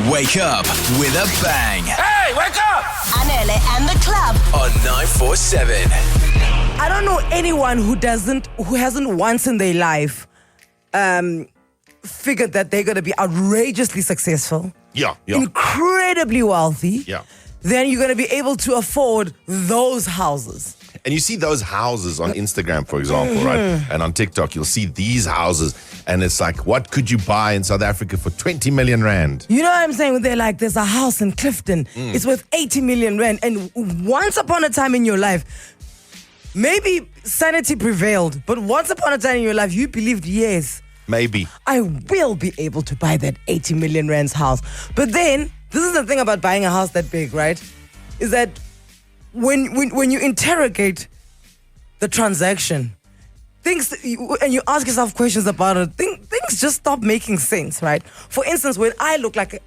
Wake up with a bang. Hey, wake up! Anele and The Club. On 947. I don't know anyone who hasn't once in their life figured that they're going to be outrageously successful, incredibly wealthy. Yeah. Then you're going to be able to afford those houses. And you see those houses on Instagram, for example, right? And on TikTok, you'll see these houses, and it's like, what could you buy in South Africa for 20 million rand? You know what I'm saying? They're like, there's a house in Clifton. It's worth 80 million rand. And once upon a time in your life, maybe sanity prevailed, but once upon a time in your life, you believed, yes, Maybe. I will be able to buy that 80 million rand's house. But then, this is the thing about buying a house that big, right? Is that when you interrogate the transaction, and you ask yourself questions about it, things just stop making sense, right? For instance, when I look at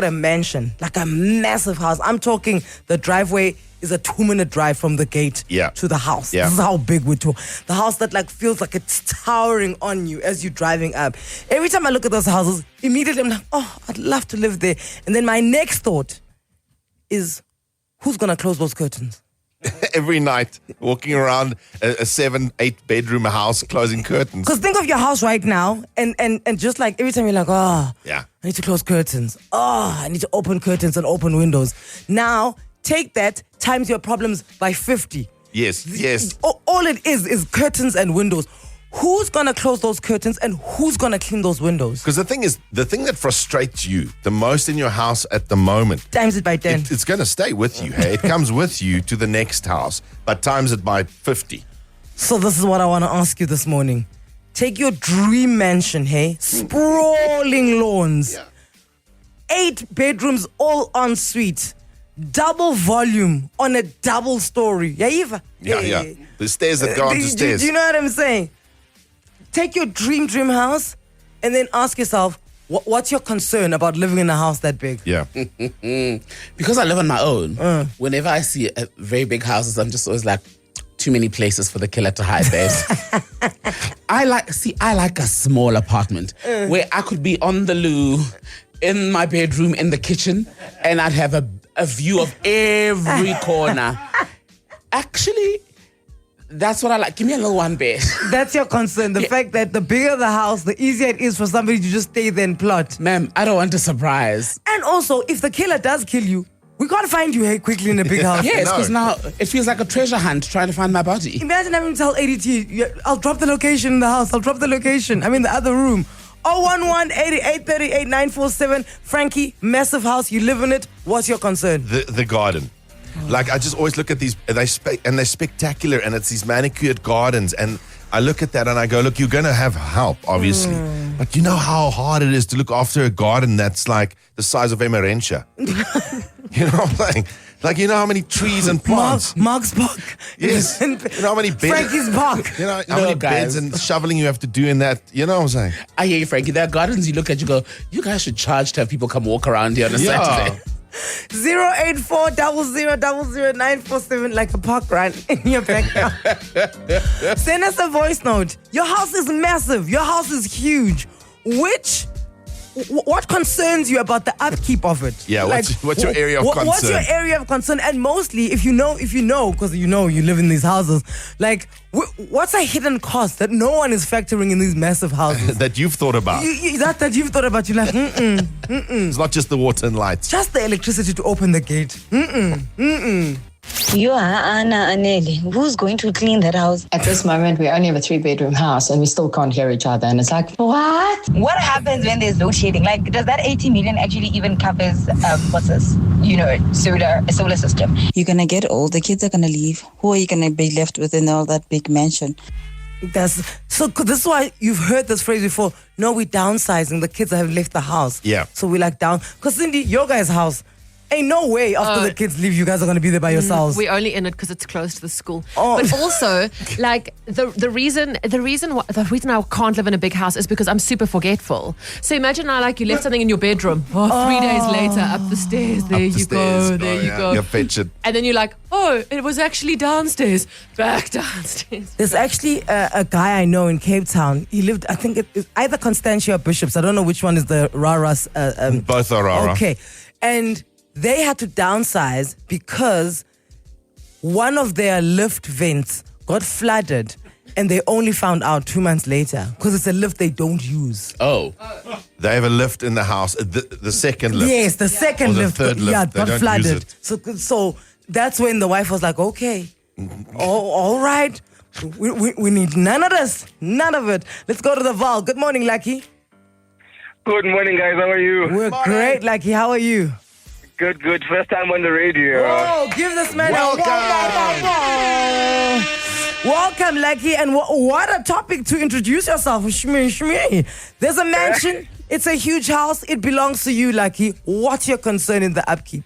a mansion, like a massive house, I'm talking the driveway is a 2-minute drive from the gate to the house. Yeah. This is how big we're talking. The house that feels like it's towering on you as you're driving up. Every time I look at those houses, immediately I'm like, oh, I'd love to live there. And then my next thought is, who's gonna close those curtains? Every night, walking around a 7-8 bedroom house, closing curtains. Because think of your house right now, and just like every time you're like, I need to close curtains. I need to open curtains and open windows. Now, take that times your problems by 50. Yes. All it is curtains and windows. Who's gonna close those curtains and who's gonna clean those windows? Because the thing that frustrates you the most in your house at the moment, Times it by 10. it's going to stay with you. Hey, it comes with you to the next house, but times it by 50. So this is what I want to ask you this morning. Take your dream mansion, hey? Sprawling lawns. 8 bedrooms, all en suite. Double volume on a double story. Yeah. The stairs that go onto stairs. Do you know what I'm saying? Take your dream house and then ask yourself, what's your concern about living in a house that big? Yeah. Because I live on my own, whenever I see very big houses, I'm just always like, too many places for the killer to hide there. I like a small apartment where I could be on the loo, in my bedroom, in the kitchen, and I'd have a view of every corner. Actually, that's what I like. Give me a little one bed. That's your concern. The fact that the bigger the house, the easier it is for somebody to just stay there and plot. Ma'am, I don't want a surprise. And also, if the killer does kill you, we can't find you quickly in a big house. Yes, because now it feels like a treasure hunt trying to find my body. Imagine having to tell ADT, I'll drop the location in the house. I'll drop the location. I'm in the other room. 011-8838-947. Frankie, massive house. You live in it. What's your concern? The garden. Like, I just always look at these, they're spectacular, and it's these manicured gardens, and I look at that and I go, look, you're going to have help, obviously. But you know how hard it is to look after a garden that's like the size of Emerentia. You know what I'm saying? Like, you know how many trees and plants? Mark's Park. Yes. You know how many beds? Frankie's Park. You know how many beds and shoveling you have to do in that? You know what I'm saying? I hear you, Frankie. There are gardens you look at, you go, you guys should charge to have people come walk around here on a Saturday. 084-0000-947, like a park run in your backyard. Send us a voice note. Your house is massive. Your house is huge. What concerns you about the upkeep of it? Yeah, what's your area of concern? What's your area of concern? And mostly, if you know, because you live in these houses, like, what's a hidden cost that no one is factoring in these massive houses? That you've thought about. That you've thought about. You're like, It's not just the water and lights. just the electricity to open the gate. You are Anele. Who's going to clean that house? At this moment, we only have a 3-bedroom house and we still can't hear each other. And it's like, what? What happens when there's load shedding? Like, does that 80 million actually even covers, solar system? You're going to get old. The kids are going to leave. Who are you going to be left with in all that big mansion? This is why you've heard this phrase before. No, we're downsizing. The kids have left the house. Yeah. So we're like down. Because Cindy, your guys' house, Ain't no way after the kids leave, you guys are going to be there by yourselves. We're only in it because it's close to the school. Oh. But also, like the reason I can't live in a big house is because I'm super forgetful. So imagine now, like you left something in your bedroom. 3 days later, up the stairs. There you go. There you go. You fetch it. And then you're like, oh, it was actually downstairs. Back downstairs. There's actually a guy I know in Cape Town. He lived, I think it's either Constantia or Bishops. I don't know which one is the Raras. Both are Rara. Okay. And they had to downsize because one of their lift vents got flooded and they only found out 2 months later because it's a lift they don't use. Oh. They have a lift in the house, the second lift. Yes, the second Or the lift. third lift. Yeah, They got don't flooded. use it. So that's when the wife was like, okay, all right. We need none of this. None of it. Let's go to the Val. Good morning, Lucky. Good morning, guys. How are you? We're great, Lucky. How are you? Good. First time on the radio. Oh, give this man Welcome. a welcome, Lucky. And what a topic to introduce yourself. Shmi. There's a mansion. It's a huge house. It belongs to you, Lucky. What's your concern in the upkeep?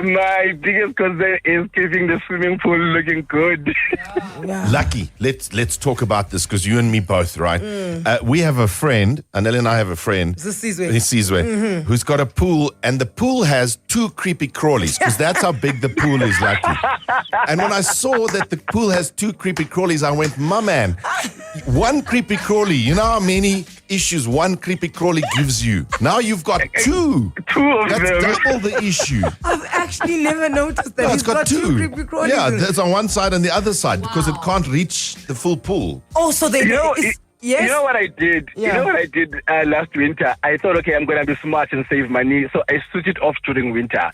My biggest concern is keeping the swimming pool looking good. Lucky, let's talk about this because you and me both, right? We have a friend, Anele and I have a friend. Is this Sizwe? Who's got a pool, and the pool has 2 creepy crawlies because that's how big the pool is, Lucky. And when I saw that the pool has 2 creepy crawlies, I went, my man, 1 creepy crawly, you know how many issues 1 creepy crawly gives you? Now you've got 2. 2 of That's them. double the issue. I've actually never noticed that. No, He's it's got 2. creepy crawlies Yeah, in it. there's on one side and the other side because it can't reach the full pool. Oh, so they yes. You know what I did? Yeah. You know what I did last winter? I thought, okay, I'm going to be smart and save money. So I switched it off during winter.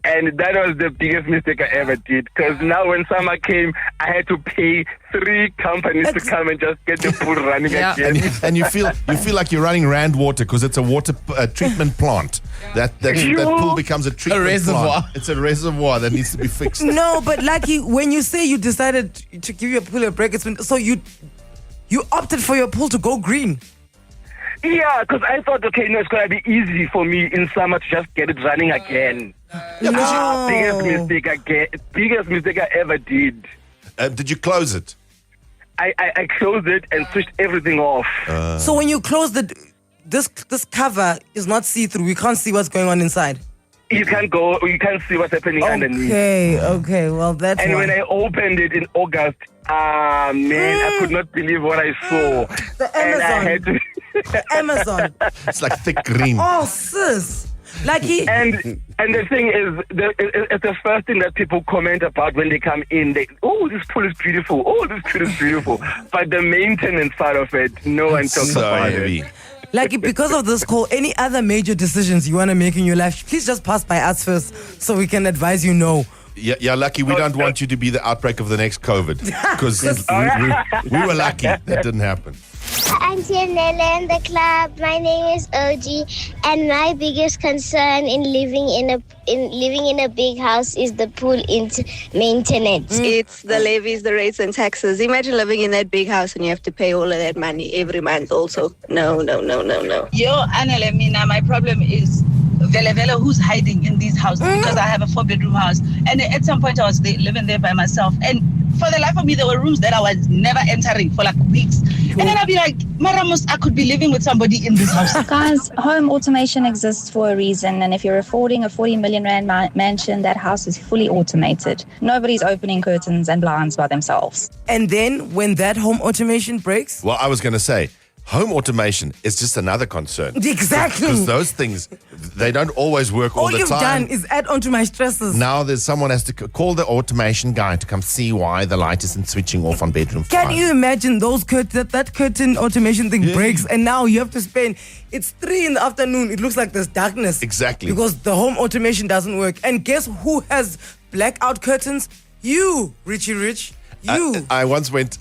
And that was the biggest mistake I ever did. Because now when summer came, I had to pay 3 companies to come and just get the pool running again. And you feel like you're running Rand Water because it's a water treatment plant. That pool becomes a treatment reservoir. plant. It's a reservoir that needs to be fixed. No, but Lucky, when you say you decided to give your pool a break, so you opted for your pool to go green. Yeah, because I thought, okay, it's going to be easy for me in summer to just get it running again. No. Biggest mistake I ever did. Did you close it? I closed it and switched everything off. So when you close this cover is not see-through. We can't see what's going on inside. You can't see what's happening underneath. Okay, well that's And why. when I opened it in August, man, I could not believe what I saw. The And I Amazon. had to The Amazon. It's like thick green. Oh, sis. Lucky. And the thing is, it's the first thing that people comment about when they come in. Oh, this pool is beautiful. Oh, this pool is beautiful. But the maintenance part of it, no one talks So about heavy. it. Lucky, because of this call, any other major decisions you want to make in your life, please just pass by us first so we can advise you no. Yeah, Lucky, we don't want you to be the outbreak of the next COVID because we were lucky that didn't happen. Auntie Anele and The Club. My name is OG, and my biggest concern in living in a big house is the pool maintenance. It's the levies, the rates, and taxes. Imagine living in that big house and you have to pay all of that money every month. Also, no. Yo, Anele, Mina, my problem is Vela who's hiding in these houses because I have a 4-bedroom house, and at some point I was living there by myself, and for the life of me there were rooms that I was never entering for like weeks, and then I'd be like, Maramos, I could be living with somebody in this house. Guys, home automation exists for a reason, and if you're affording a 40 million rand mansion, that house is fully automated. Nobody's opening curtains and blinds by themselves. And then when that home automation breaks? Well, I was going to say, home automation is just another concern. Exactly. Because those things, they don't always work all the time. All you've done is add on to my stresses. Now someone has to call the automation guy to come see why the light isn't switching off on bedroom 5. Can you imagine those that curtain automation thing breaks, and now you have to spend, it's 3 p.m, it looks like there's darkness. Exactly. Because the home automation doesn't work. And guess who has blackout curtains? You, Richie Rich. You. I once went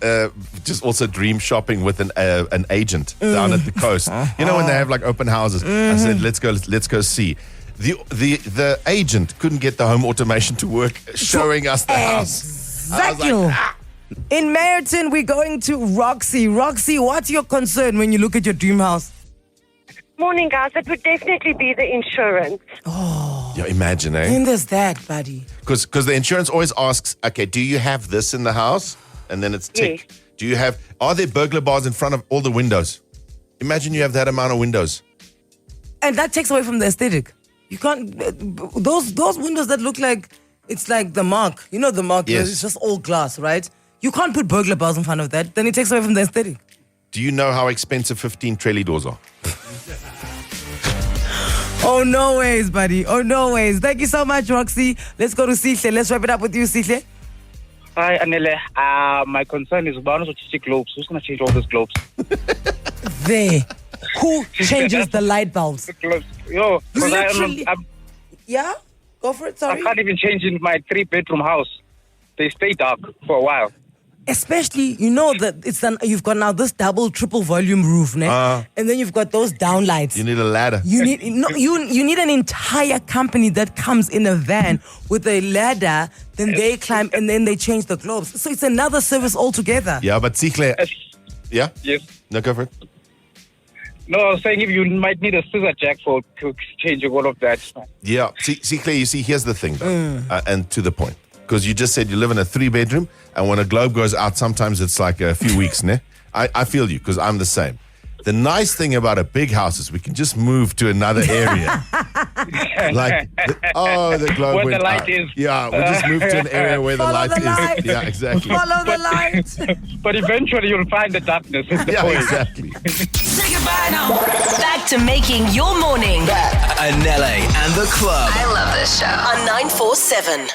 just also dream shopping with an agent down at the coast. You know when they have like open houses. I said, let's go see. The agent couldn't get the home automation to work, showing us the house. Exactly. In Meriton, we're going to Roxy. Roxy, what's your concern when you look at your dream house? Morning, guys. It would definitely be the insurance. Yeah, imagine, eh? And there's that, buddy. Because the insurance always asks, okay, do you have this in the house? And then it's tick. Yes. Are there burglar bars in front of all the windows? Imagine you have that amount of windows. And that takes away from the aesthetic. You can't, those windows that look like, it's like the Mark. You know the Mark, Yes. it's just all glass, right? You can't put burglar bars in front of that. Then it takes away from the aesthetic. Do you know how expensive 15 trelly doors are? Oh, no ways, buddy. Oh, no ways. Thank you so much, Roxy. Let's go to Sihle. Let's wrap it up with you, Sihle. Hi, Anele. My concern is about the globes. Who's going to change all those globes? There. Who changes the light bulbs? The globes. Yo, because Literally. Yeah? Go for it, sorry. I can't even change in my 3-bedroom house. They stay dark for a while. Especially, you know that you've got now this double, triple volume roof, ne? And then you've got those downlights. You need a ladder. You need an entire company that comes in a van with a ladder. Then they climb and then they change the globes. So it's another service altogether. Yeah, but Sihle, yeah? Yes. No, go for it. No, I was saying if you might need a scissor jack for changing all of that. Yeah, Sihle, you see, here's the thing, though, and to the point. Because you just said you live in a 3-bedroom, and when a globe goes out, sometimes it's like a few weeks, ne? I feel you, because I'm the same. The nice thing about a big house is we can just move to another area. The globe where went the light out. is. Yeah, we'll just move to an area where the light is. Yeah, exactly. Follow the light. But eventually you'll find the darkness. Yeah, exactly. Say goodbye now. Back to making your morning. Anele and The Club. I love this show. On 947.